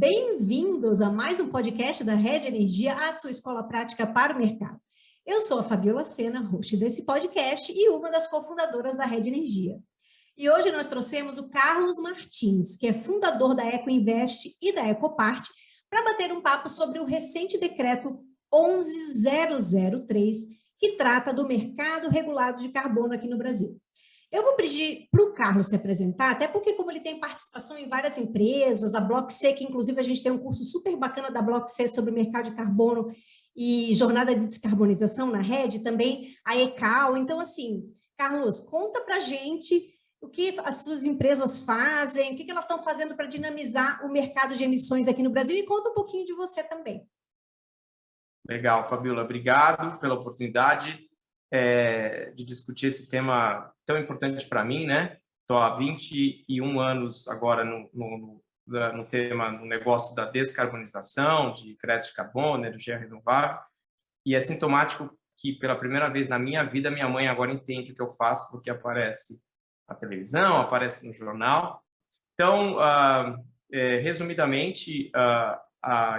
bem-vindos a mais um podcast da Rede Energia, a sua escola prática para o mercado. Eu sou a Fabiola Sena, host desse podcast e uma das cofundadoras da Rede Energia. E hoje nós trouxemos o Carlos Martins, que é fundador da EcoInvest e da Ecopart, para bater um papo sobre o recente decreto 11.003, que trata do mercado regulado de carbono aqui no Brasil. Eu vou pedir para o Carlos se apresentar, até porque como ele tem participação em várias empresas, a Block C, que inclusive a gente tem um curso super bacana da Block C sobre o mercado de carbono e jornada de descarbonização na rede, também a ECAL. Então, assim, Carlos, conta para a gente o que as suas empresas fazem, o que elas estão fazendo para dinamizar o mercado de emissões aqui no Brasil e conta um pouquinho de você também. Legal, Fabiola, obrigado pela oportunidade de discutir esse tema tão importante para mim, né? Estou há 21 anos agora no negócio da descarbonização, de créditos de carbono, energia renovável, e é sintomático que pela primeira vez na minha vida minha mãe agora entende o que eu faço porque aparece na televisão, aparece no jornal. Então, resumidamente,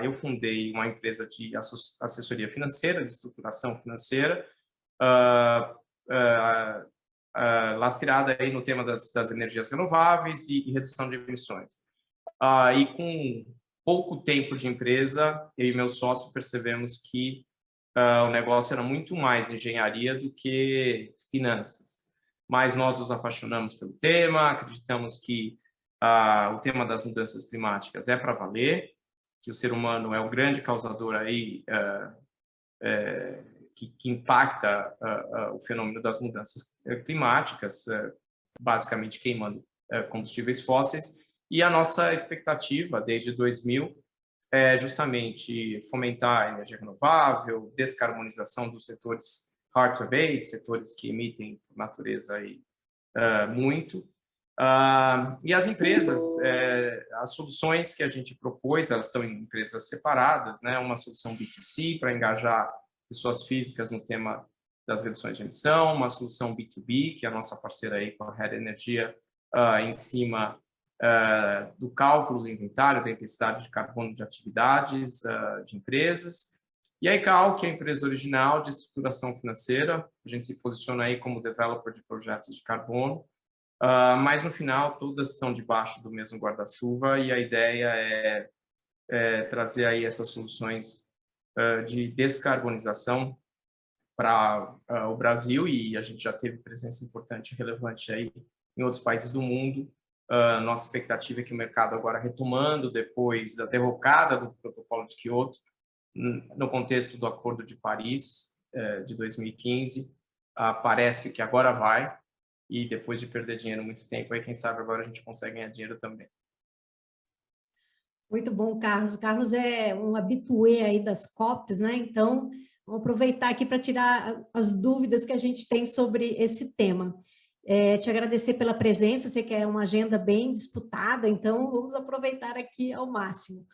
eu fundei uma empresa de assessoria financeira, de estruturação financeira, lastreada aí no tema das energias renováveis e redução de emissões. E com pouco tempo de empresa, eu e meu sócio percebemos que o negócio era muito mais engenharia do que finanças. Mas nós nos apaixonamos pelo tema, acreditamos que o tema das mudanças climáticas é para valer, que o ser humano é o grande causador aí que impacta o fenômeno das mudanças climáticas, basicamente queimando combustíveis fósseis, e a nossa expectativa desde 2000 é justamente fomentar a energia renovável, descarbonização dos setores hard to abate, setores que emitem por natureza aí, muito. E as empresas, as soluções que a gente propôs, elas estão em empresas separadas, né? Uma solução B2C para engajar pessoas físicas no tema das reduções de emissão, uma solução B2B, que é a nossa parceira aí com a Rede Energia, em cima do cálculo do inventário, da intensidade de carbono de atividades de empresas, e a ECAL, que é a empresa original de estruturação financeira. A gente se posiciona aí como developer de projetos de carbono, mas no final todas estão debaixo do mesmo guarda-chuva e a ideia é trazer aí essas soluções de descarbonização para o Brasil, e a gente já teve presença importante e relevante aí em outros países do mundo. Nossa expectativa é que o mercado agora retomando depois da derrocada do protocolo de Kyoto, no contexto do Acordo de Paris de 2015, parece que agora vai, e depois de perder dinheiro muito tempo, aí quem sabe agora a gente consegue ganhar dinheiro também. Muito bom, Carlos. O Carlos é um habitué aí das COPs, né? Então, vamos aproveitar aqui para tirar as dúvidas que a gente tem sobre esse tema. Te agradecer pela presença, sei que é uma agenda bem disputada, então vamos aproveitar aqui ao máximo.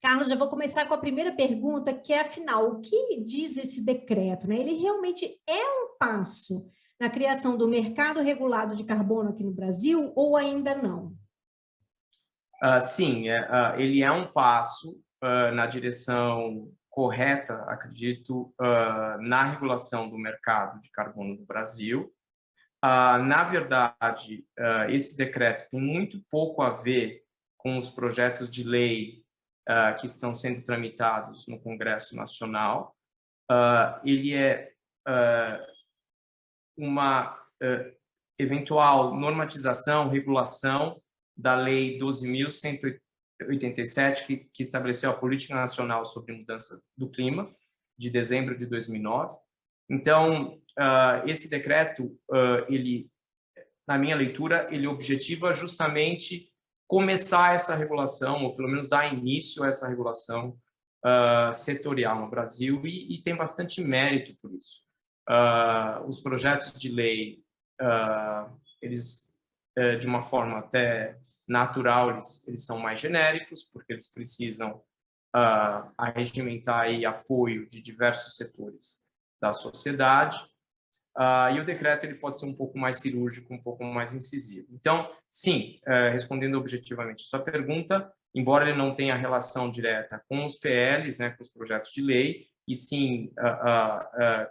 Carlos, já vou começar com a primeira pergunta, que é, afinal, o que diz esse decreto, né? Ele realmente é um passo na criação do mercado regulado de carbono aqui no Brasil ou ainda não? Sim, ele é um passo na direção correta, acredito, na regulação do mercado de carbono no Brasil. Na verdade, esse decreto tem muito pouco a ver com os projetos de lei que estão sendo tramitados no Congresso Nacional. Ele é uma eventual normatização, regulação da Lei 12.187, que estabeleceu a Política Nacional sobre Mudança do Clima, de dezembro de 2009. Então, esse decreto, ele, na minha leitura, ele objetiva justamente começar essa regulação, ou pelo menos dar início a essa regulação setorial no Brasil, e tem bastante mérito por isso. Os projetos de lei, eles, de uma forma até natural, eles são mais genéricos, porque eles precisam arregimentar aí apoio de diversos setores da sociedade, e o decreto ele pode ser um pouco mais cirúrgico, um pouco mais incisivo. Então, sim, respondendo objetivamente a sua pergunta, embora ele não tenha relação direta com os PLs, né, com os projetos de lei, e sim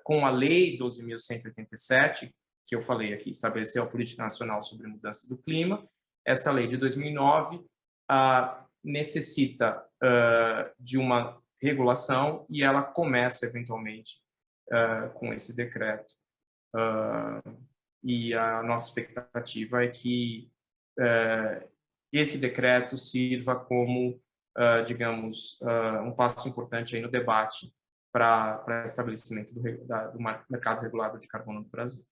com a Lei 12.187, que eu falei aqui, estabeleceu a Política Nacional sobre Mudança do Clima. Essa lei de 2009 necessita de uma regulação e ela começa, eventualmente, com esse decreto. E a nossa expectativa é que esse decreto sirva como, digamos, um passo importante aí no debate para estabelecimento do mercado regulado de carbono no Brasil.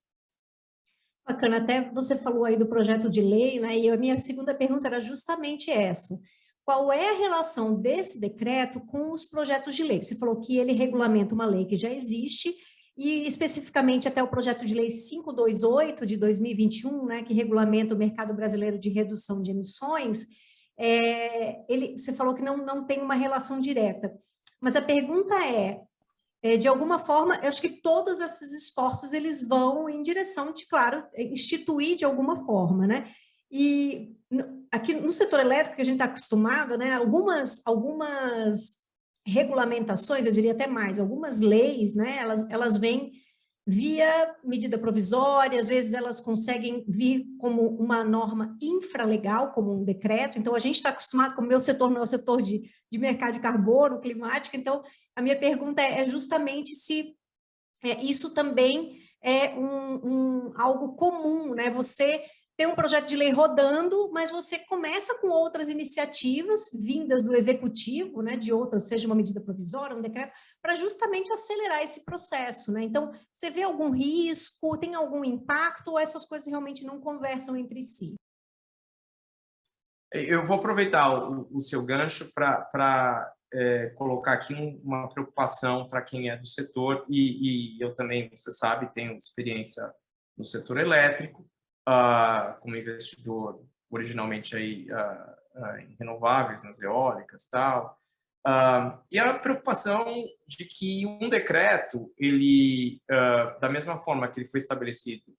Bacana, até você falou aí do projeto de lei, né? E a minha segunda pergunta era justamente essa. Qual é a relação desse decreto com os projetos de lei? Você falou que ele regulamenta uma lei que já existe, e especificamente até o projeto de lei 528 de 2021, né, que regulamenta o mercado brasileiro de redução de emissões, você falou que não tem uma relação direta. Mas a pergunta de alguma forma, eu acho que todos esses esforços eles vão em direção de, claro, instituir de alguma forma, né? E aqui no setor elétrico, que a gente está acostumado, né? Algumas regulamentações, eu diria até mais, algumas leis, né? Elas vêm via medida provisória, às vezes elas conseguem vir como uma norma infralegal, como um decreto. Então, a gente está acostumado, como o meu setor não é o setor de mercado de carbono, climático, então, a minha pergunta é justamente se isso também é algo comum, né? Você tem um projeto de lei rodando, mas você começa com outras iniciativas vindas do executivo, né, de outras, seja uma medida provisória, um decreto, para justamente acelerar esse processo, né? Então, você vê algum risco, tem algum impacto, ou essas coisas realmente não conversam entre si? Eu vou aproveitar o seu gancho para colocar aqui uma preocupação para quem é do setor, e eu também, você sabe, tenho experiência no setor elétrico, como investidor originalmente aí, em renováveis, nas eólicas e tal. E a preocupação de que um decreto, ele, da mesma forma que ele foi estabelecido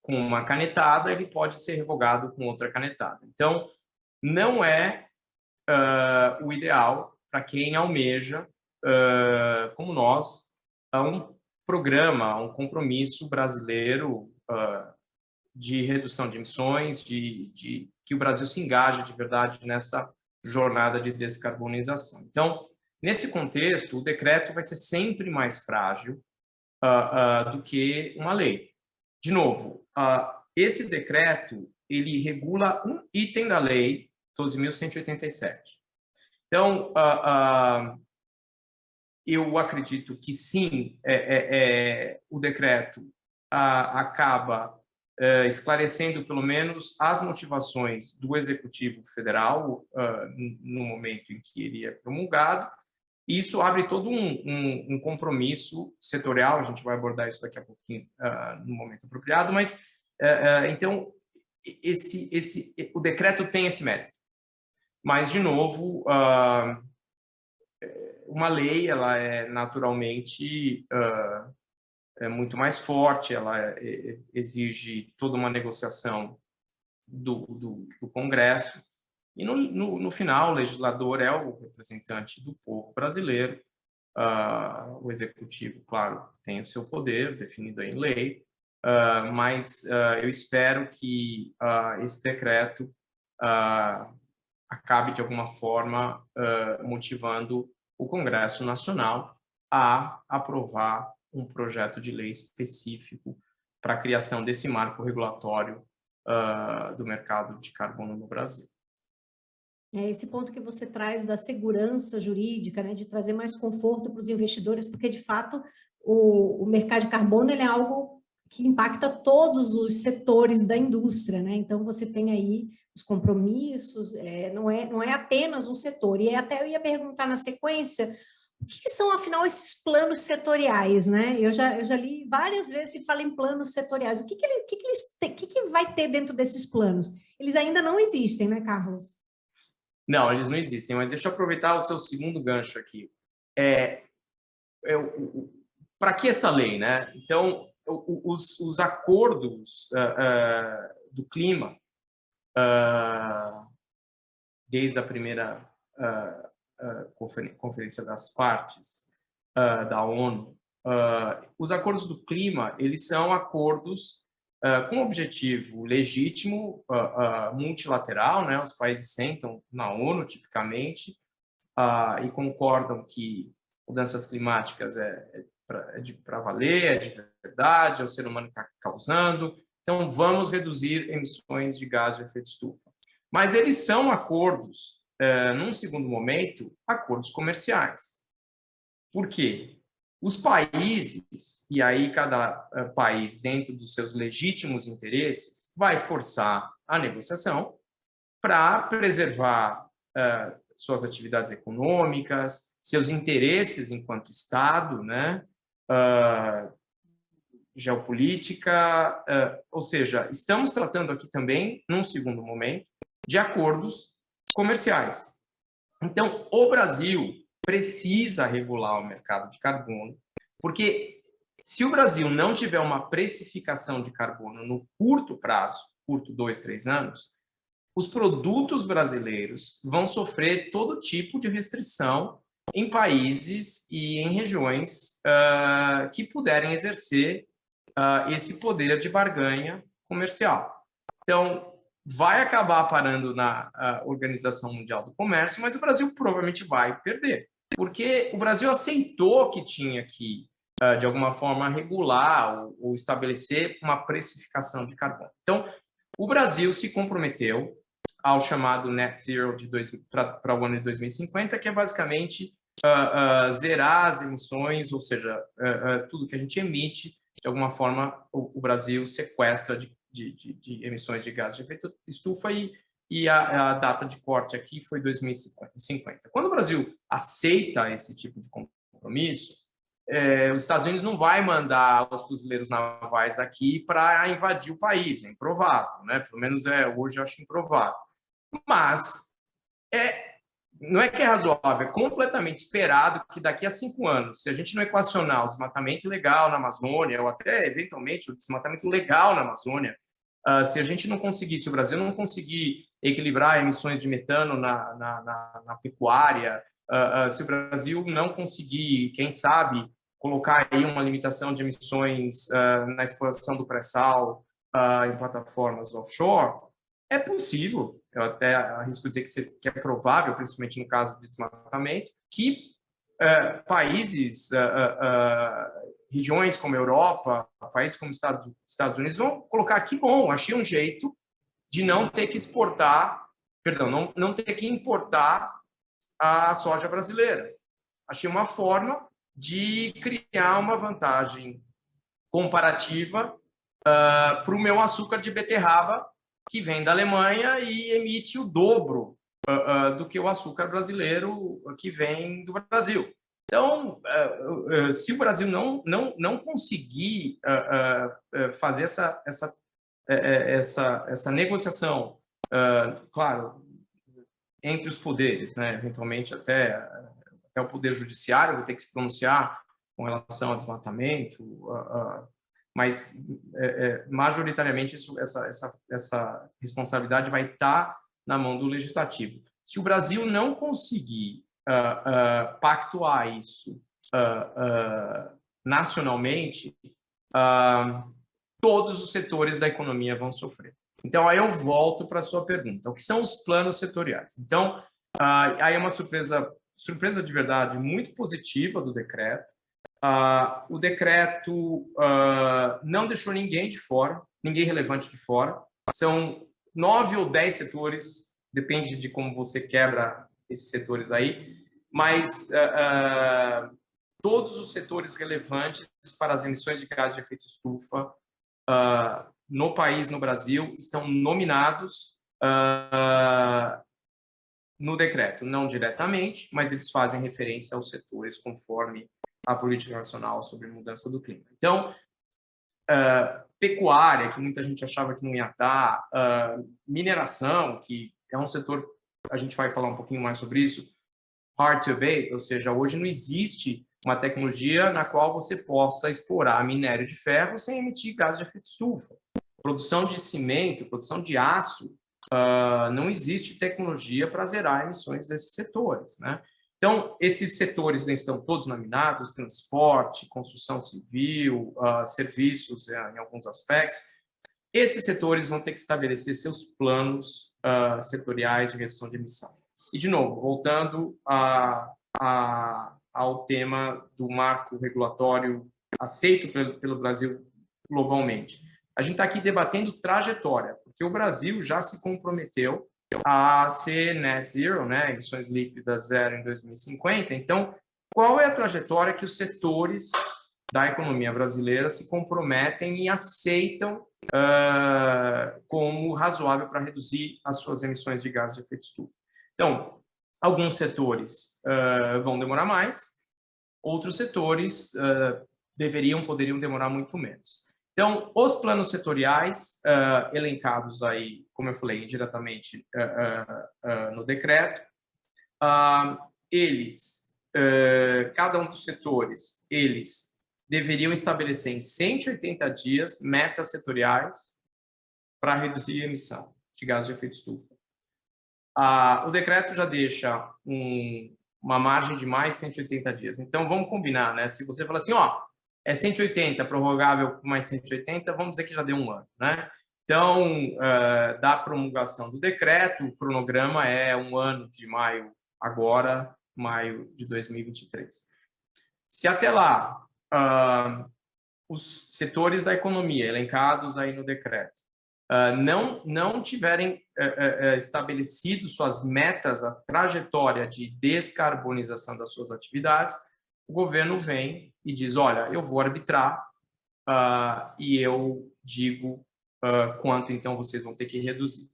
com uma canetada, ele pode ser revogado com outra canetada. Então, não é o ideal para quem almeja, como nós, um programa, um compromisso brasileiro de redução de emissões, de que o Brasil se engaje de verdade nessa jornada de descarbonização. Então, nesse contexto, o decreto vai ser sempre mais frágil do que uma lei. De novo, esse decreto, ele regula um item da lei 12.187. Então, eu acredito que sim, o decreto acaba esclarecendo pelo menos as motivações do Executivo Federal no momento em que ele é promulgado. Isso abre todo um compromisso setorial, a gente vai abordar isso daqui a pouquinho no momento apropriado, mas então o decreto tem esse mérito. Mas, de novo, uma lei, ela é naturalmente muito mais forte, ela exige toda uma negociação do Congresso, e no final o legislador é o representante do povo brasileiro. O executivo, claro, tem o seu poder definido em lei, mas eu espero que esse decreto acabe de alguma forma motivando o Congresso Nacional a aprovar um projeto de lei específico para a criação desse marco regulatório do mercado de carbono no Brasil. Esse ponto que você traz da segurança jurídica, né, de trazer mais conforto para os investidores, porque, de fato, o mercado de carbono ele é algo que impacta todos os setores da indústria, né? Então, você tem aí os compromissos, não é apenas um setor. E até eu ia perguntar na sequência, o que são, afinal, esses planos setoriais, né? Eu já li várias vezes se fala em planos setoriais. O que vai ter dentro desses planos? Eles ainda não existem, né, Carlos? Não, eles não existem, mas deixa eu aproveitar o seu segundo gancho aqui. Para que essa lei, né? Então, os acordos do clima desde a primeira Conferência das Partes da ONU, os acordos do clima, eles são acordos com objetivo legítimo, multilateral, né? Os países sentam na ONU, tipicamente, e concordam que mudanças climáticas é para valer, é de verdade, é o ser humano que está causando, então vamos reduzir emissões de gás de efeito estufa. Mas eles são acordos, num segundo momento, acordos comerciais. Por quê? Os países, e aí cada país, dentro dos seus legítimos interesses, vai forçar a negociação para preservar suas atividades econômicas, seus interesses enquanto Estado, né? Geopolítica, ou seja, estamos tratando aqui também, num segundo momento, de acordos comerciais. Então, o Brasil precisa regular o mercado de carbono, porque se o Brasil não tiver uma precificação de carbono no curto prazo, curto 2, 3 anos, os produtos brasileiros vão sofrer todo tipo de restrição em países e em regiões que puderem exercer esse poder de barganha comercial. Então, vai acabar parando na Organização Mundial do Comércio, mas o Brasil provavelmente vai perder, porque o Brasil aceitou que tinha que, de alguma forma, regular ou estabelecer uma precificação de carbono. Então, o Brasil se comprometeu ao chamado Net Zero para o ano de 2050, que é basicamente zerar as emissões, ou seja, tudo que a gente emite, de alguma forma, o Brasil sequestra de emissões de gás de efeito estufa e a data de corte aqui foi 2050. Quando o Brasil aceita esse tipo de compromisso, os Estados Unidos não vai mandar os fuzileiros navais aqui para invadir o país, é improvável, né? Pelo menos hoje eu acho improvável. Mas não é que é razoável, é completamente esperado que daqui a 5 anos, se a gente não equacionar o desmatamento ilegal na Amazônia, ou até, eventualmente, o desmatamento legal na Amazônia, se a gente não conseguir, se o Brasil não conseguir equilibrar emissões de metano na pecuária, se o Brasil não conseguir, quem sabe, colocar aí uma limitação de emissões na exploração do pré-sal em plataformas offshore, é possível, eu até arrisco dizer que é provável, principalmente no caso de desmatamento, que países, regiões como a Europa, países como Estados Unidos vão colocar aqui, bom, achei um jeito de não ter que exportar, perdão, não ter que importar a soja brasileira. Achei uma forma de criar uma vantagem comparativa para o meu açúcar de beterraba, que vem da Alemanha e emite o dobro do que o açúcar brasileiro que vem do Brasil. Então, se o Brasil não conseguir fazer essa negociação, claro, entre os poderes, né, eventualmente até o Poder Judiciário vai ter que se pronunciar com relação ao desmatamento, mas majoritariamente essa responsabilidade vai estar na mão do Legislativo. Se o Brasil não conseguir pactuar isso nacionalmente, todos os setores da economia vão sofrer. Então, aí eu volto para a sua pergunta. O que são os planos setoriais? Então, aí é uma surpresa de verdade muito positiva do decreto. O decreto não deixou ninguém de fora, ninguém relevante de fora. São 9 ou 10 setores, depende de como você quebra esses setores aí, mas todos os setores relevantes para as emissões de gás de efeito estufa no país, no Brasil, estão nominados no decreto, não diretamente, mas eles fazem referência aos setores conforme a política nacional sobre mudança do clima. Então, pecuária, que muita gente achava que não ia estar, mineração, que é um setor, a gente vai falar um pouquinho mais sobre isso, hard to abate, ou seja, hoje não existe uma tecnologia na qual você possa explorar minério de ferro sem emitir gás de efeito estufa. Produção de cimento, produção de aço, não existe tecnologia para zerar emissões desses setores, né? Então, esses setores estão todos nominados: transporte, construção civil, serviços em alguns aspectos. Esses setores vão ter que estabelecer seus planos setoriais de redução de emissão. E, de novo, voltando ao tema do marco regulatório aceito pelo Brasil globalmente. A gente está aqui debatendo trajetória, porque o Brasil já se comprometeu a ser net zero, né, emissões líquidas zero em 2050. Então, qual é a trajetória que os setores da economia brasileira se comprometem e aceitam como razoável para reduzir as suas emissões de gases de efeito estufa? Então, alguns setores vão demorar mais, outros setores poderiam demorar muito menos. Então, os planos setoriais elencados aí, como eu falei, indiretamente no decreto, cada um dos setores, eles deveriam estabelecer em 180 dias metas setoriais para reduzir a emissão de gases de efeito estufa. O decreto já deixa uma margem de mais 180 dias. Então, vamos combinar, né? Se você fala assim, é 180, prorrogável por mais 180, vamos dizer que já deu um ano, né? Então, da promulgação do decreto, o cronograma é um ano de maio de 2023. Se até lá os setores da economia elencados aí no decreto não tiverem estabelecido suas metas, a trajetória de descarbonização das suas atividades, o governo vem e diz, olha, eu vou arbitrar e eu digo quanto então vocês vão ter que reduzir.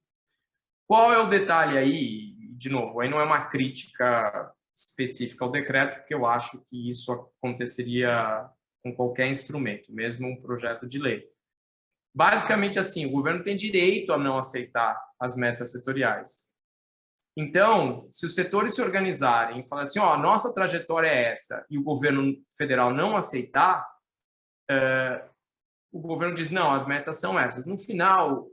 Qual é o detalhe aí? De novo, aí não é uma crítica específica ao decreto, porque eu acho que isso aconteceria com qualquer instrumento, mesmo um projeto de lei. Basicamente assim, o governo tem direito a não aceitar as metas setoriais. Então, se os setores se organizarem e falarem assim, nossa trajetória é essa, e o governo federal não aceitar, o governo diz, não, as metas são essas. No final,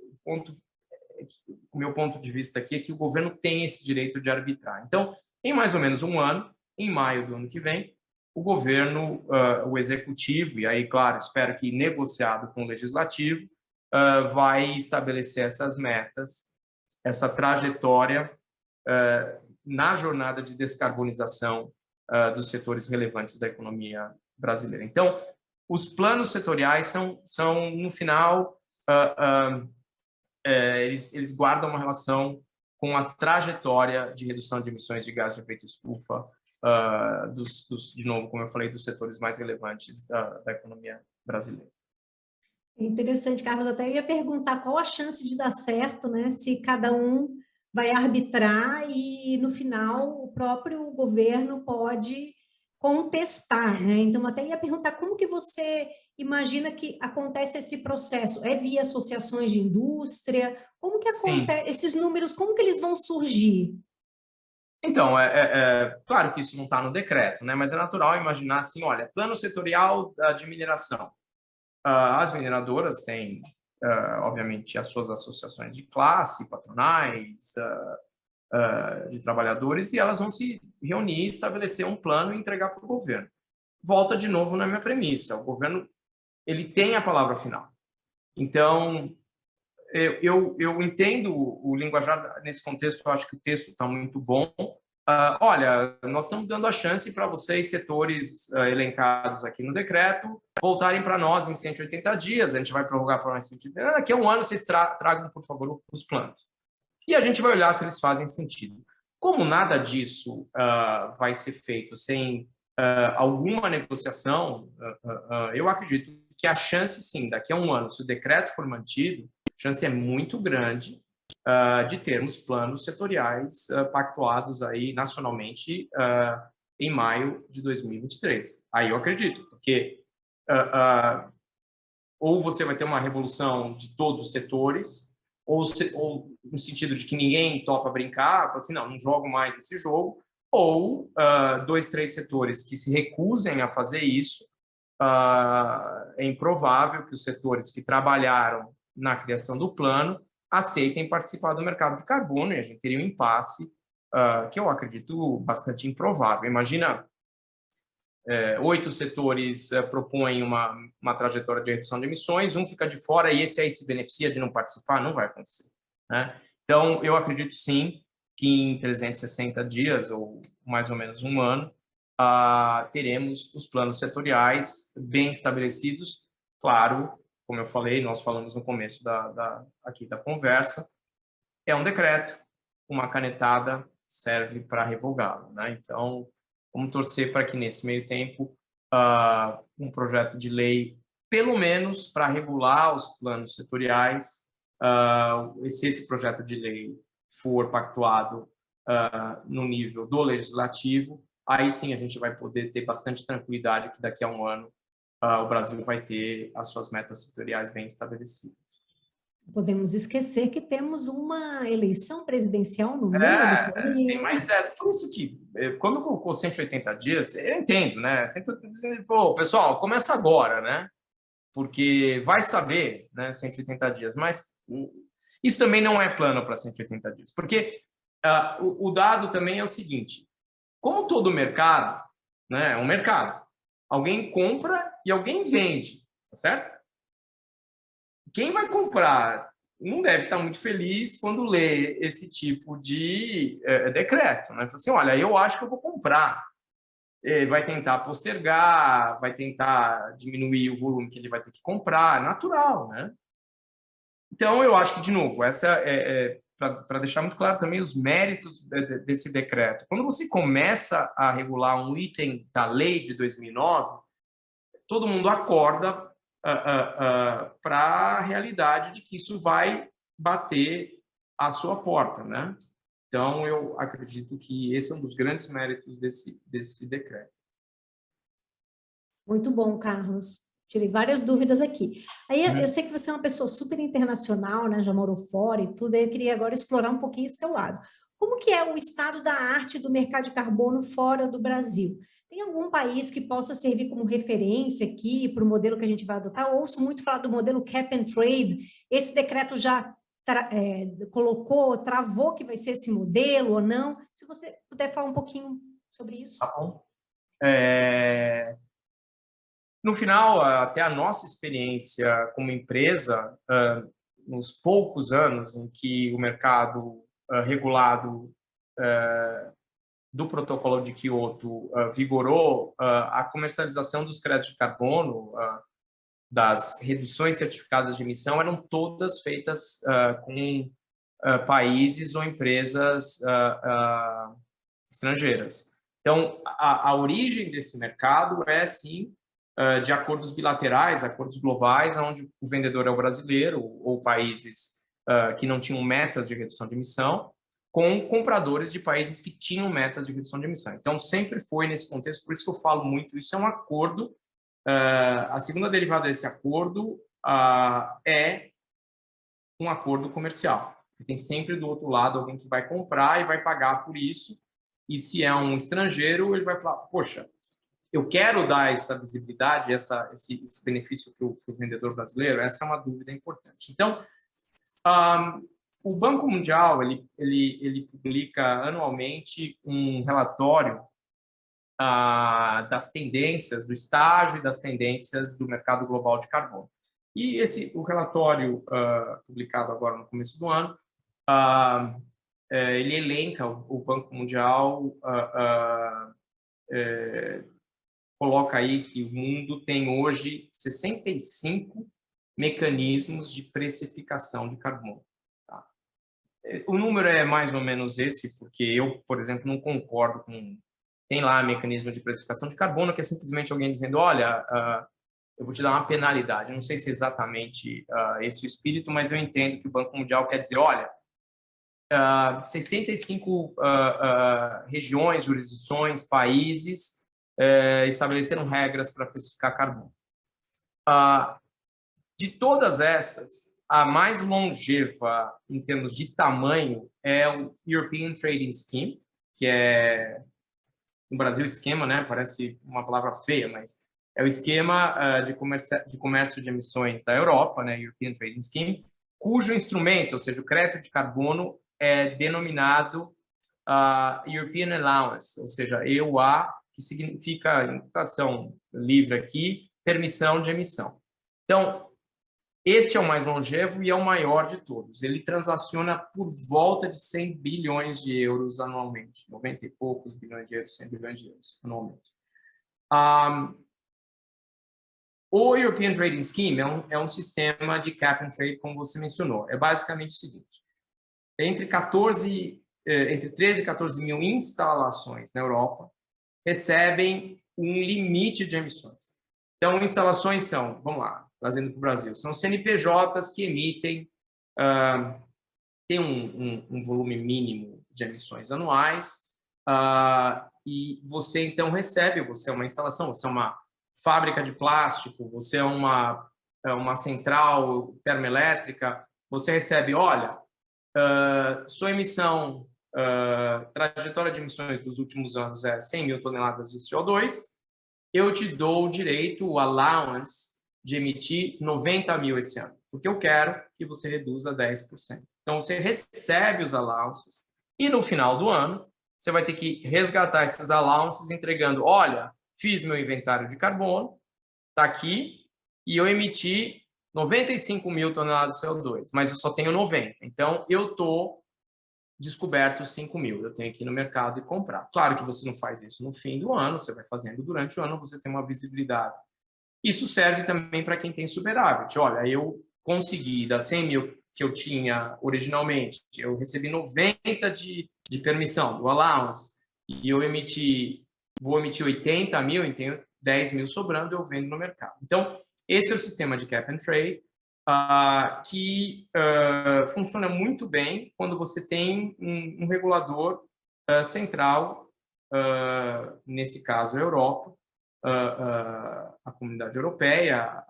o meu ponto de vista aqui é que o governo tem esse direito de arbitrar. Então, em mais ou menos um ano, em maio do ano que vem, o governo, o executivo, e aí, claro, espero que negociado com o legislativo, vai estabelecer essas metas, essa trajetória na jornada de descarbonização dos setores relevantes da economia brasileira. Então, os planos setoriais são no final, eles guardam uma relação com a trajetória de redução de emissões de gases de efeito estufa, de novo, como eu falei, dos setores mais relevantes da economia brasileira. Interessante, Carlos. Até ia perguntar qual a chance de dar certo, né? Se cada um vai arbitrar e, no final, o próprio governo pode contestar, né? Então, até ia perguntar como que você imagina que acontece esse processo? É via associações de indústria? Como que acontece? Esses números, como que eles vão surgir? Então, claro que isso não está no decreto, né? Mas é natural imaginar assim, olha, plano setorial de mineração. As mineradoras têm, obviamente, as suas associações de classe, patronais, de trabalhadores, e elas vão se reunir, estabelecer um plano e entregar para o governo. Volta de novo na minha premissa, o governo ele tem a palavra final. Então, eu entendo o linguajar nesse contexto, eu acho que o texto está muito bom. Olha, nós estamos dando a chance para vocês, setores elencados aqui no decreto, voltarem para nós em 180 dias, a gente vai prorrogar para mais 180 dias, daqui a um ano vocês tragam, por favor, os planos. E a gente vai olhar se eles fazem sentido. Como nada disso vai ser feito sem alguma negociação, eu acredito que a chance, sim, daqui a um ano, se o decreto for mantido, a chance é muito grande de termos planos setoriais pactuados aí nacionalmente em maio de 2023. Aí eu acredito, porque ou você vai ter uma revolução de todos os setores, ou no sentido de que ninguém topa brincar, fala assim, não jogo mais esse jogo, ou 2, 3 setores que se recusem a fazer isso. É improvável que os setores que trabalharam na criação do plano aceitem participar do mercado de carbono, e a gente teria um impasse que eu acredito bastante improvável. Imagina 8 setores propõem uma trajetória de redução de emissões, um fica de fora e esse aí se beneficia de não participar, não vai acontecer, né? Então, eu acredito sim que em 360 dias, ou mais ou menos um ano, teremos os planos setoriais bem estabelecidos. Claro, como eu falei, nós falamos no começo aqui da conversa, é um decreto, uma canetada serve para revogá-lo, né? Então, vamos torcer para que, nesse meio tempo, um projeto de lei, pelo menos para regular os planos setoriais, se esse projeto de lei for pactuado no nível do legislativo, aí sim a gente vai poder ter bastante tranquilidade que daqui a um ano o Brasil vai ter as suas metas setoriais bem estabelecidas. Podemos esquecer que temos uma eleição presidencial no meio do caminho. Tem mais essa. Por isso que, quando colocou 180 dias, eu entendo, né? 180 dias, pô, pessoal, começa agora, né? Porque vai saber, né, 180 dias. Mas isso também não é plano para 180 dias. Porque o dado também é o seguinte, como todo mercado, né, é um mercado, alguém compra e alguém vende, tá certo? Quem vai comprar não deve estar muito feliz quando lê esse tipo de decreto, né? Fala assim, olha, eu acho que eu vou comprar. Vai tentar postergar, vai tentar diminuir o volume que ele vai ter que comprar, natural, né? Então, eu acho que, de novo, essa para deixar muito claro também os méritos desse decreto. Quando você começa a regular um item da lei de 2009, todo mundo acorda para a realidade de que isso vai bater à sua porta, né? Então, eu acredito que esse é um dos grandes méritos desse decreto. Muito bom, Carlos. Tirei várias dúvidas aqui. Aí eu sei que você é uma pessoa super internacional, né? Já morou fora e tudo. Aí eu queria agora explorar um pouquinho esse teu lado. Como que é o estado da arte do mercado de carbono fora do Brasil? Tem algum país que possa servir como referência aqui para o modelo que a gente vai adotar? Eu ouço muito falar do modelo Cap and Trade. Esse decreto já travou que vai ser esse modelo ou não? Se você puder falar um pouquinho sobre isso. Tá bom. No final, até a nossa experiência como empresa, nos poucos anos em que o mercado regulado do Protocolo de Kyoto vigorou, a comercialização dos créditos de carbono, das reduções certificadas de emissão, eram todas feitas com países ou empresas estrangeiras. Então, a origem desse mercado é, sim, de acordos bilaterais, acordos globais, onde o vendedor é o brasileiro ou países que não tinham metas de redução de emissão, com compradores de países que tinham metas de redução de emissão. Então, sempre foi nesse contexto, por isso que eu falo muito, isso é um acordo. A segunda derivada desse acordo é um acordo comercial. Tem sempre do outro lado alguém que vai comprar e vai pagar por isso, e se é um estrangeiro, ele vai falar, poxa, eu quero dar essa visibilidade, esse benefício para o vendedor brasileiro? Essa é uma dúvida importante. Então, o Banco Mundial ele publica anualmente um relatório das tendências do estágio e das tendências do mercado global de carbono. E o relatório publicado agora no começo do ano, ele elenca, o Banco Mundial coloca aí que o mundo tem hoje 65 mecanismos de precificação de carbono. Tá? O número é mais ou menos esse, porque eu, por exemplo, não concordo com... Tem lá mecanismo de precificação de carbono, que é simplesmente alguém dizendo, olha, eu vou te dar uma penalidade. Eu não sei se é exatamente esse o espírito, mas eu entendo que o Banco Mundial quer dizer, olha, 65 regiões, jurisdições, países estabeleceram regras para precificar carbono. De todas essas, a mais longeva em termos de tamanho é o European Trading Scheme, que é, no Brasil, esquema, né? Parece uma palavra feia, mas é o esquema de comércio de emissões da Europa, né? European Trading Scheme, cujo instrumento, ou seja, o crédito de carbono, é denominado European Allowance, ou seja, EUA, que significa, em tradução livre aqui, permissão de emissão. Então, este é o mais longevo e é o maior de todos. Ele transaciona por volta de 100 bilhões de euros anualmente, 90 e poucos bilhões de euros, 100 bilhões de euros anualmente. O European Trading Scheme é um sistema de cap and trade, como você mencionou. É basicamente o seguinte: entre 13 e 14 mil instalações na Europa recebem um limite de emissões. Então, instalações são, vamos lá, trazendo para o Brasil, são CNPJs que emitem, tem um volume mínimo de emissões anuais, e você, então, recebe, você é uma instalação, você é uma fábrica de plástico, você é uma central termoelétrica, você recebe, olha, sua emissão, trajetória de emissões dos últimos anos é 100 mil toneladas de CO2, eu te dou o direito, o allowance, de emitir 90 mil esse ano, porque eu quero que você reduza 10%. Então, você recebe os allowances e, no final do ano, você vai ter que resgatar esses allowances entregando, olha, fiz meu inventário de carbono, está aqui, e eu emiti 95 mil toneladas de CO2, mas eu só tenho 90. Então, eu estou descoberto 5 mil. Eu tenho que ir no mercado e comprar. Claro que você não faz isso no fim do ano, você vai fazendo durante o ano, você tem uma visibilidade. Isso serve também para quem tem superávit. Olha, eu consegui, das 100 mil que eu tinha originalmente, eu recebi 90 de permissão, do allowance, e eu vou emitir 80 mil, e tenho 10 mil sobrando, eu vendo no mercado. Então, esse é o sistema de cap and trade, que funciona muito bem quando você tem um regulador central, nesse caso a Europa, a Comunidade Europeia,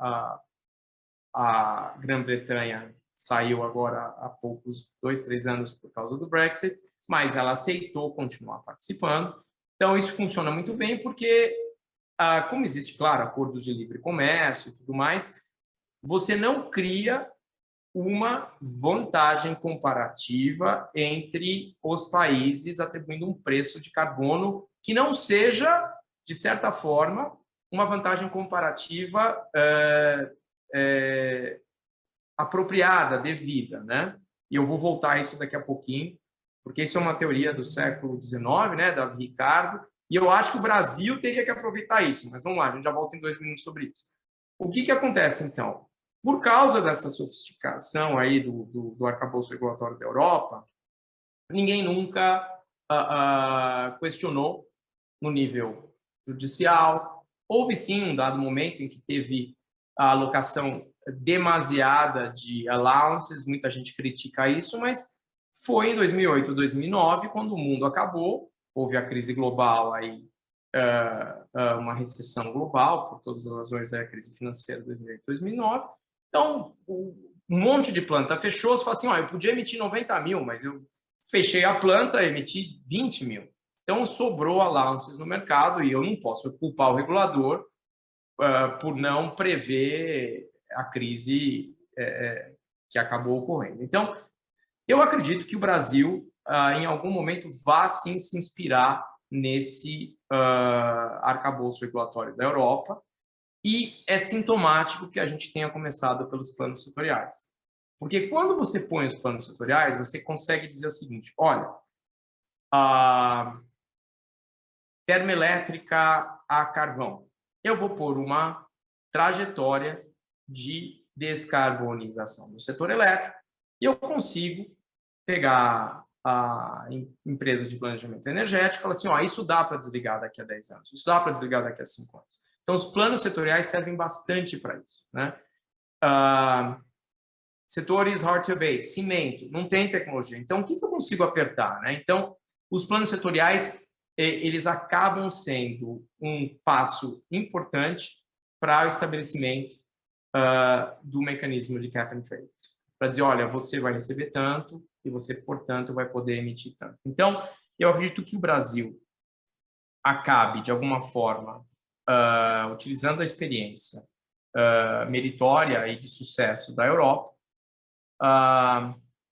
a Grã-Bretanha saiu agora há poucos 2, 3 anos por causa do Brexit, mas ela aceitou continuar participando. Então, isso funciona muito bem porque, como existe, claro, acordos de livre comércio e tudo mais, você não cria uma vantagem comparativa entre os países atribuindo um preço de carbono que não seja, de certa forma, uma vantagem comparativa apropriada, devida, né? E eu vou voltar a isso daqui a pouquinho, porque isso é uma teoria do século XIX, né, da Ricardo, e eu acho que o Brasil teria que aproveitar isso, mas vamos lá, a gente já volta em 2 minutos sobre isso. O que acontece, então? Por causa dessa sofisticação aí do arcabouço regulatório da Europa, ninguém nunca questionou no nível judicial. Houve sim um dado momento em que teve a alocação demasiada de allowances, muita gente critica isso, mas foi em 2008, 2009, quando o mundo acabou, houve a crise global aí, uma recessão global, por todas as razões, a crise financeira de 2008, 2009. Então, um monte de planta fechou, você fala assim, eu podia emitir 90 mil, mas eu fechei a planta, emiti 20 mil. Então, sobrou allowances no mercado e eu não posso culpar o regulador por não prever a crise que acabou ocorrendo. Então, eu acredito que o Brasil, em algum momento, vá sim se inspirar nesse arcabouço regulatório da Europa, e é sintomático que a gente tenha começado pelos planos setoriais. Porque quando você põe os planos setoriais, você consegue dizer o seguinte, olha, a termoelétrica a carvão, eu vou pôr uma trajetória de descarbonização no setor elétrico e eu consigo pegar a empresa de planejamento energético e falar assim, isso dá para desligar daqui a 10 anos, isso dá para desligar daqui a 5 anos. Então, os planos setoriais servem bastante para isso, né? Setores hard to abate, cimento, não tem tecnologia. Então, o que eu consigo apertar, né? Então, os planos setoriais, eles acabam sendo um passo importante para o estabelecimento do mecanismo de cap and trade. Para dizer, olha, você vai receber tanto e você, portanto, vai poder emitir tanto. Então, eu acredito que o Brasil acabe, de alguma forma, utilizando a experiência meritória e de sucesso da Europa,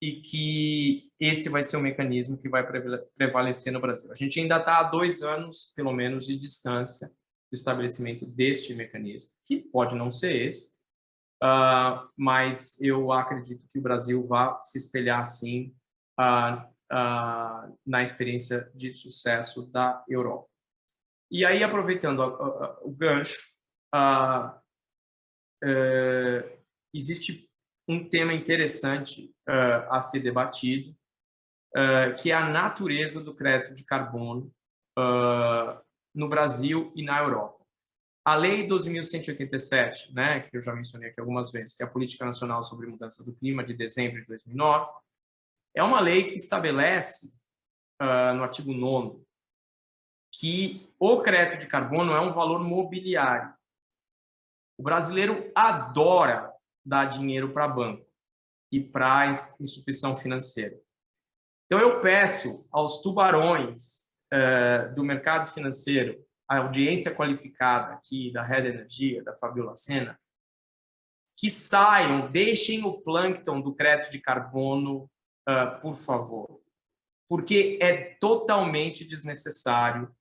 e que esse vai ser o mecanismo que vai prevalecer no Brasil. A gente ainda está a 2 anos, pelo menos, de distância do estabelecimento deste mecanismo, que pode não ser esse, mas eu acredito que o Brasil vai se espelhar, sim, na experiência de sucesso da Europa. E aí, aproveitando o gancho, existe um tema interessante a ser debatido, que é a natureza do crédito de carbono no Brasil e na Europa. A Lei 12.187, né, que eu já mencionei aqui algumas vezes, que é a Política Nacional sobre Mudança do Clima, de dezembro de 2009, é uma lei que estabelece, no artigo 9º, que o crédito de carbono é um valor mobiliário. O brasileiro adora dar dinheiro para banco e para instituição financeira. Então, eu peço aos tubarões do mercado financeiro, a audiência qualificada aqui da Red Energia, da Fabiola Sena, que saiam, deixem o plâncton do crédito de carbono, por favor, porque é totalmente desnecessário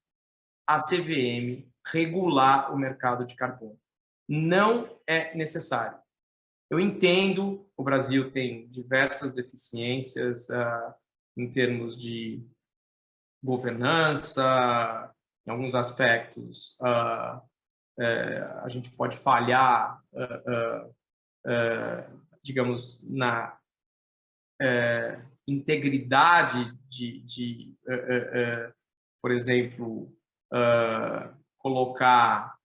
a CVM regular o mercado de carbono. Não é necessário. Eu entendo, o Brasil tem diversas deficiências em termos de governança, em alguns aspectos a gente pode falhar, digamos, na integridade por exemplo, colocar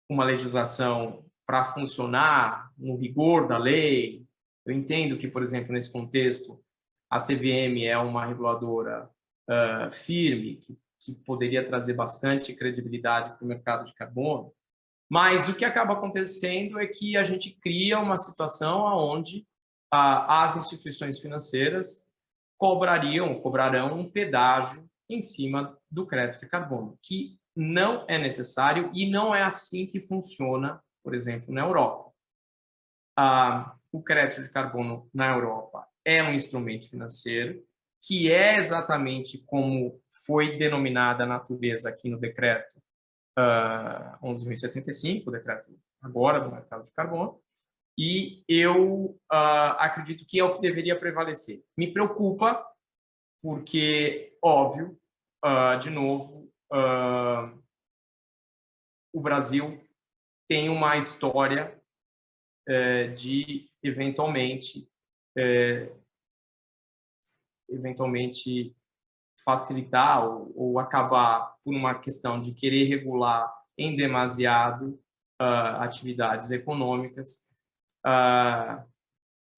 uma legislação para funcionar no rigor da lei. Eu entendo que, por exemplo, nesse contexto, a CVM é uma reguladora firme, que poderia trazer bastante credibilidade para o mercado de carbono, mas o que acaba acontecendo é que a gente cria uma situação onde as instituições financeiras cobrarão um pedágio em cima do crédito de carbono, que não é necessário e não é assim que funciona, por exemplo, na Europa. O crédito de carbono na Europa é um instrumento financeiro que é exatamente como foi denominada a natureza aqui no decreto 11.075, o decreto agora do mercado de carbono, e eu acredito que é o que deveria prevalecer. Me preocupa porque, óbvio, de novo, o Brasil tem uma história de eventualmente facilitar ou acabar por uma questão de querer regular em demasiado atividades econômicas,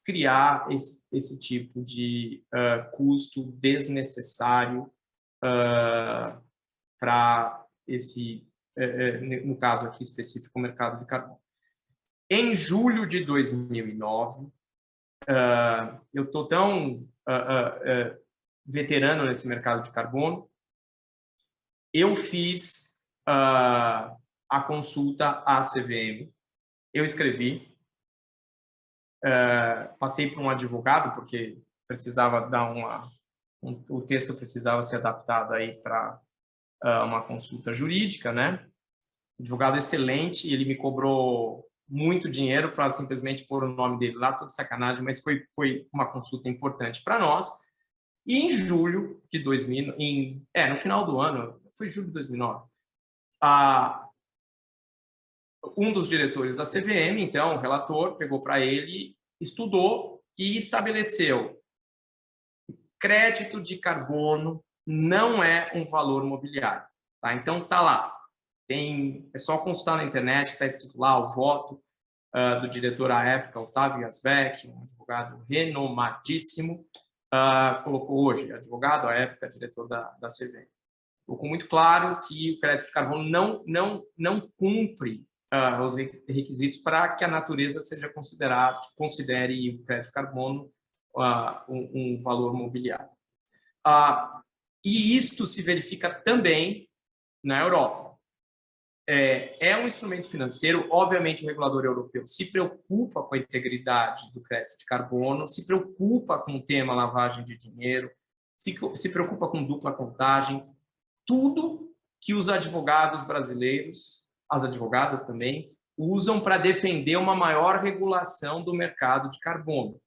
criar esse tipo de custo desnecessário para esse, no caso aqui específico, o mercado de carbono. Em julho de 2009, eu estou tão veterano nesse mercado de carbono, eu fiz a consulta à CVM, eu escrevi, passei por um advogado, porque precisava dar o texto precisava ser adaptado aí para uma consulta jurídica, né? Advogado excelente, ele me cobrou muito dinheiro para simplesmente pôr o nome dele lá, toda sacanagem, mas foi uma consulta importante para nós. E em julho de 2000, no final do ano, foi julho de 2009, um dos diretores da CVM, então, o relator, pegou para ele, estudou e estabeleceu: crédito de carbono não é um valor mobiliário. Tá? Então, está lá. É só consultar na internet, está escrito lá o voto do diretor à época, Otávio Asbeck, um advogado renomadíssimo, colocou hoje, advogado à época, diretor da CVM. Colocou muito claro que o crédito de carbono não cumpre os requisitos para que a natureza seja considerada, que considere o crédito de carbono um valor mobiliário. E isto se verifica também na Europa. é um instrumento financeiro. Obviamente, o regulador europeu se preocupa com a integridade do crédito de carbono, se preocupa com o tema lavagem de dinheiro, se preocupa com dupla contagem, tudo que os advogados brasileiros, as advogadas também, usam para defender uma maior regulação do mercado de carbono.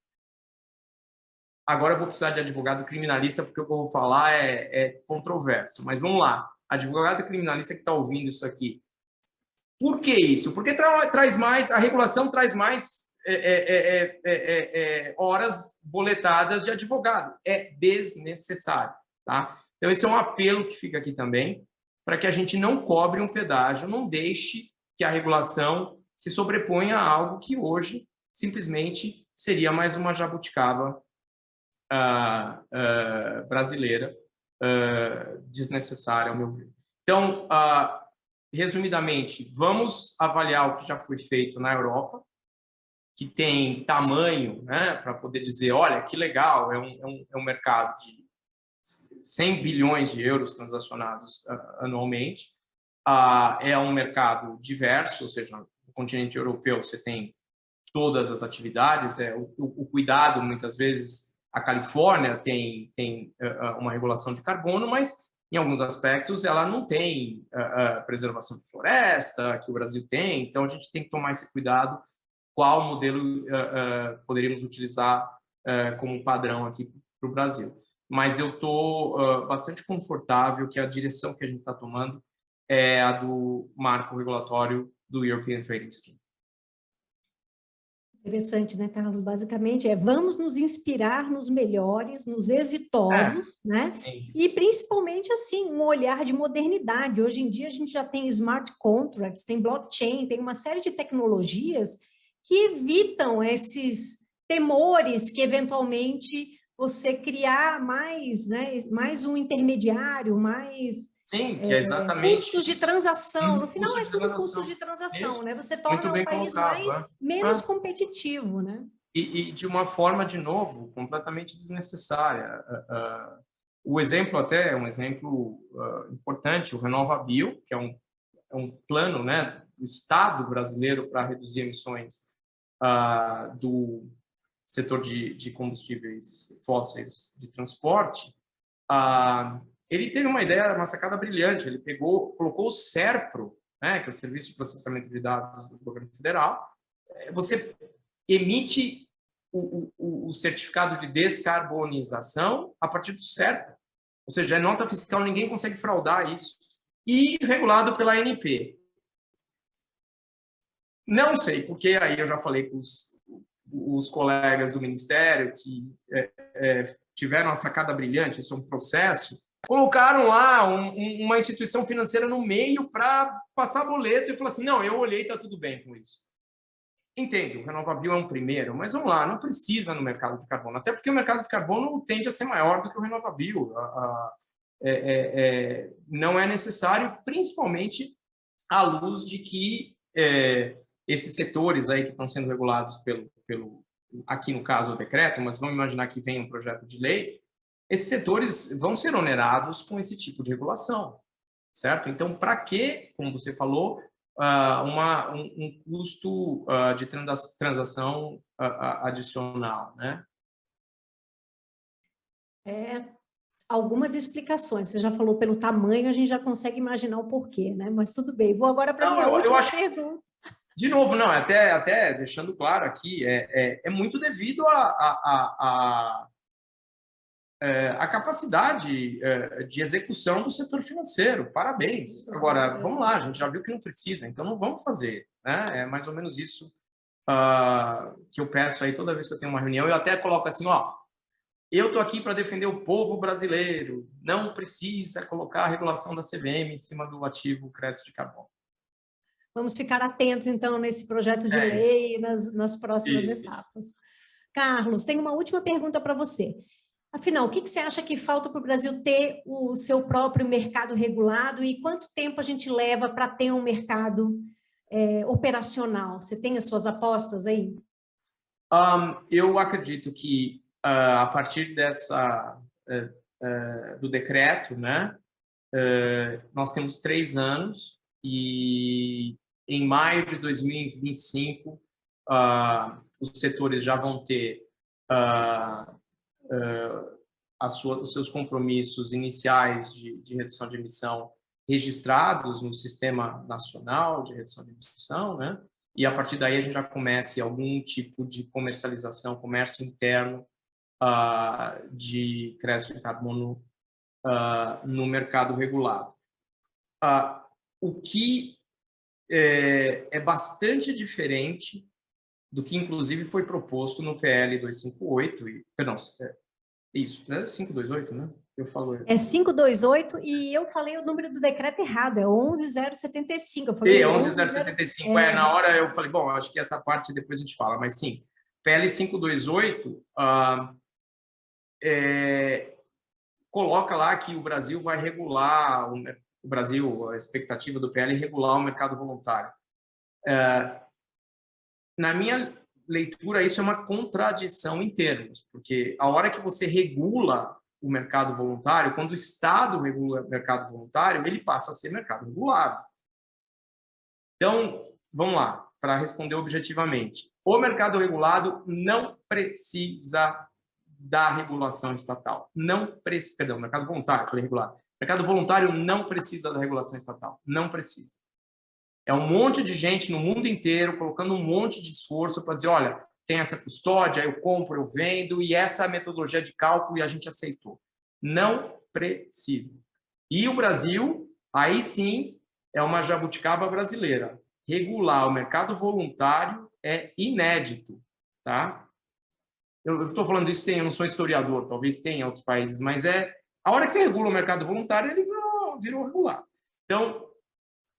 Agora eu vou precisar de advogado criminalista, porque o que eu vou falar é controverso. Mas vamos lá. Advogado criminalista que está ouvindo isso aqui. Por que isso? Porque traz mais, a regulação traz mais horas boletadas de advogado. É desnecessário. Tá? Então, esse é um apelo que fica aqui também, para que a gente não cobre um pedágio, não deixe que a regulação se sobreponha a algo que hoje simplesmente seria mais uma jabuticaba brasileira, desnecessária, ao meu ver. Então, resumidamente, vamos avaliar o que já foi feito na Europa, que tem tamanho, né, para poder dizer, olha, que legal, é um mercado de 100 bilhões de euros transacionados anualmente, é um mercado diverso, ou seja, no continente europeu você tem todas as atividades, o cuidado, muitas vezes, a Califórnia tem uma regulação de carbono, mas em alguns aspectos ela não tem preservação de floresta, que o Brasil tem, então a gente tem que tomar esse cuidado, qual modelo poderíamos utilizar como padrão aqui para o Brasil. Mas eu estou bastante confortável que a direção que a gente está tomando é a do marco regulatório do European Trading Scheme. Interessante, né, Carlos? Basicamente vamos nos inspirar nos melhores, nos exitosos, né? Sim. E principalmente, assim, um olhar de modernidade. Hoje em dia a gente já tem smart contracts, tem blockchain, tem uma série de tecnologias que evitam esses temores que eventualmente você criar mais, né, mais um intermediário, mais... Sim, que é exatamente... custos de transação, no final é tudo custos de transação. transação, né? Você torna o país menos competitivo, né? E de uma forma, de novo, completamente desnecessária. O exemplo até é um exemplo importante, o RenovaBio, que é um plano, né, do Estado brasileiro para reduzir emissões do setor de combustíveis fósseis de transporte. Ele teve uma ideia, uma sacada brilhante. Ele colocou o SERPRO, né, que é o Serviço de Processamento de Dados do Governo Federal. Você emite o certificado de descarbonização a partir do SERPRO. Ou seja, é nota fiscal, ninguém consegue fraudar isso. E regulado pela ANP. Não sei, porque aí eu já falei com os colegas do Ministério que tiveram uma sacada brilhante, isso é um processo, colocaram lá uma instituição financeira no meio para passar boleto e falar assim, não, eu olhei, está tudo bem com isso. Entendo, o RenovaBio é um primeiro, mas vamos lá, não precisa no mercado de carbono, até porque o mercado de carbono tende a ser maior do que o RenovaBio. Não é necessário, principalmente à luz de que esses setores aí que estão sendo regulados aqui no caso o decreto, mas vamos imaginar que vem um projeto de lei, esses setores vão ser onerados com esse tipo de regulação, certo? Então, para que, como você falou, um custo de transação adicional, né? Algumas explicações. Você já falou pelo tamanho, a gente já consegue imaginar o porquê, né? Mas tudo bem. Vou agora para a minha última pergunta. De novo, não, até deixando claro aqui, é muito devido à capacidade de execução do setor financeiro. Parabéns. Agora, vamos lá, a gente já viu que não precisa, então não vamos fazer, né? É mais ou menos isso que eu peço aí toda vez que eu tenho uma reunião. Eu até coloco assim, ó, eu estou aqui para defender o povo brasileiro, não precisa colocar a regulação da CVM em cima do ativo crédito de carbono. Vamos ficar atentos, então, nesse projeto de lei nas próximas etapas. Carlos, tenho uma última pergunta para você. Afinal, o que você acha que falta para o Brasil ter o seu próprio mercado regulado e quanto tempo a gente leva para ter um mercado operacional? Você tem as suas apostas aí? Eu acredito que a partir do decreto, né, nós temos 3 anos e em maio de 2025, os setores já vão ter os seus compromissos iniciais de redução de emissão registrados no Sistema Nacional de Redução de Emissão, né? E a partir daí a gente já comece algum tipo de comercialização, comércio interno de crédito de carbono no mercado regulado. O que é bastante diferente do que, inclusive, foi proposto no PL 258, perdão, isso, né? 528, né? Eu falei. É 528 e eu falei o número do decreto errado, é 11.075. Eu falei 11.075. Na hora eu falei, bom, acho que essa parte depois a gente fala, mas sim, PL 528 coloca lá que o Brasil vai regular, o Brasil, a expectativa do PL é regular o mercado voluntário. Na minha leitura, isso é uma contradição em termos, porque a hora que você regula o mercado voluntário, quando o Estado regula o mercado voluntário, ele passa a ser mercado regulado. Então, vamos lá, para responder objetivamente. O mercado regulado não precisa da regulação estatal. Perdão, mercado voluntário, falei regulado. Mercado voluntário não precisa da regulação estatal. Não precisa. É um monte de gente no mundo inteiro colocando um monte de esforço para dizer, olha, tem essa custódia, eu compro, eu vendo, e essa metodologia de cálculo e a gente aceitou. Não precisa. E o Brasil, aí sim, é uma jabuticaba brasileira. Regular o mercado voluntário é inédito, tá? Eu estou falando isso, eu não sou historiador, talvez tenha em outros países, mas a hora que você regula o mercado voluntário, ele virou regular. Então,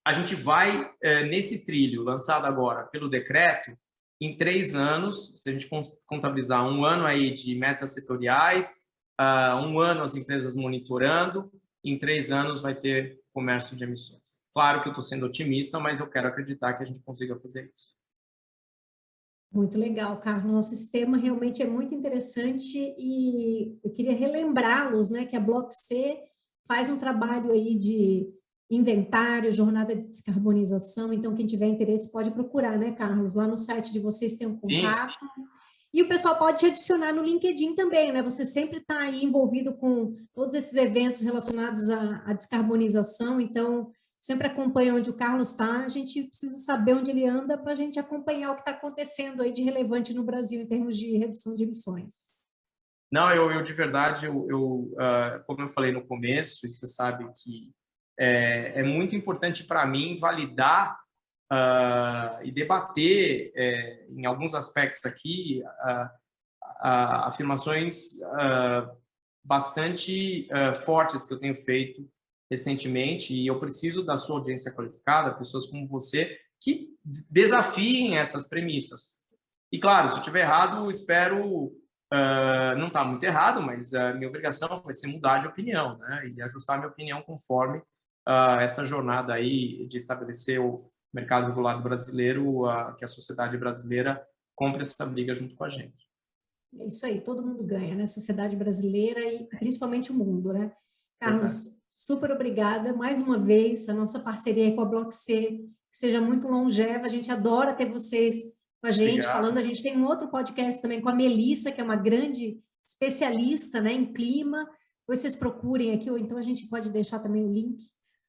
a gente vai nesse trilho lançado agora pelo decreto, em 3 anos, se a gente contabilizar 1 ano aí de metas setoriais, 1 ano as empresas monitorando, em 3 anos vai ter comércio de emissões. Claro que eu estou sendo otimista, mas eu quero acreditar que a gente consiga fazer isso. Muito legal, Carlos. Nosso sistema realmente é muito interessante e eu queria relembrá-los, né, que a Block C faz um trabalho aí de inventário, jornada de descarbonização, então quem tiver interesse pode procurar, né, Carlos? Lá no site de vocês tem um contato. Sim. E o pessoal pode te adicionar no LinkedIn também, né? Você sempre está aí envolvido com todos esses eventos relacionados à descarbonização, então sempre acompanha onde o Carlos está, a gente precisa saber onde ele anda para a gente acompanhar o que está acontecendo aí de relevante no Brasil em termos de redução de emissões. Não, eu de verdade, como eu falei no começo, e você sabe que é muito importante para mim validar e debater, em alguns aspectos aqui, afirmações bastante fortes que eu tenho feito recentemente, e eu preciso da sua audiência qualificada, pessoas como você, que desafiem essas premissas. E, claro, se eu estiver errado, espero não está muito errado, mas a minha obrigação vai ser mudar de opinião, né? E ajustar a minha opinião conforme essa jornada aí de estabelecer o mercado regulado brasileiro, que a sociedade brasileira compre essa briga junto com a gente. É isso aí, todo mundo ganha, né? Sociedade brasileira e principalmente o mundo, né? Carlos, super obrigada mais uma vez, a nossa parceria com a Block C, que seja muito longeva, a gente adora ter vocês com a gente falando, a gente tem um outro podcast também com a Melissa, que é uma grande especialista, né, em clima, depois vocês procurem aqui, ou então a gente pode deixar também o link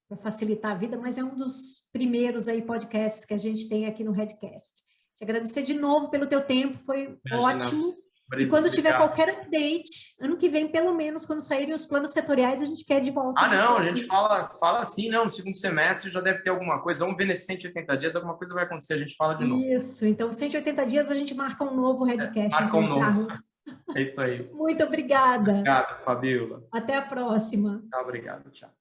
para facilitar a vida, mas é um dos primeiros aí podcasts que a gente tem aqui no Redcast. Te agradecer de novo pelo teu tempo, foi ótimo. E quando tiver qualquer update, ano que vem, pelo menos, quando saírem os planos setoriais, a gente quer de volta. Não, a gente fala assim, não, no segundo semestre já deve ter alguma coisa, vamos ver nesses 180 dias, alguma coisa vai acontecer, a gente fala de novo. Isso, então 180 dias a gente marca um novo Redcast. Marca um novo. É isso aí. Muito obrigada. Obrigado, Fabiola. Até a próxima. Obrigado, tchau.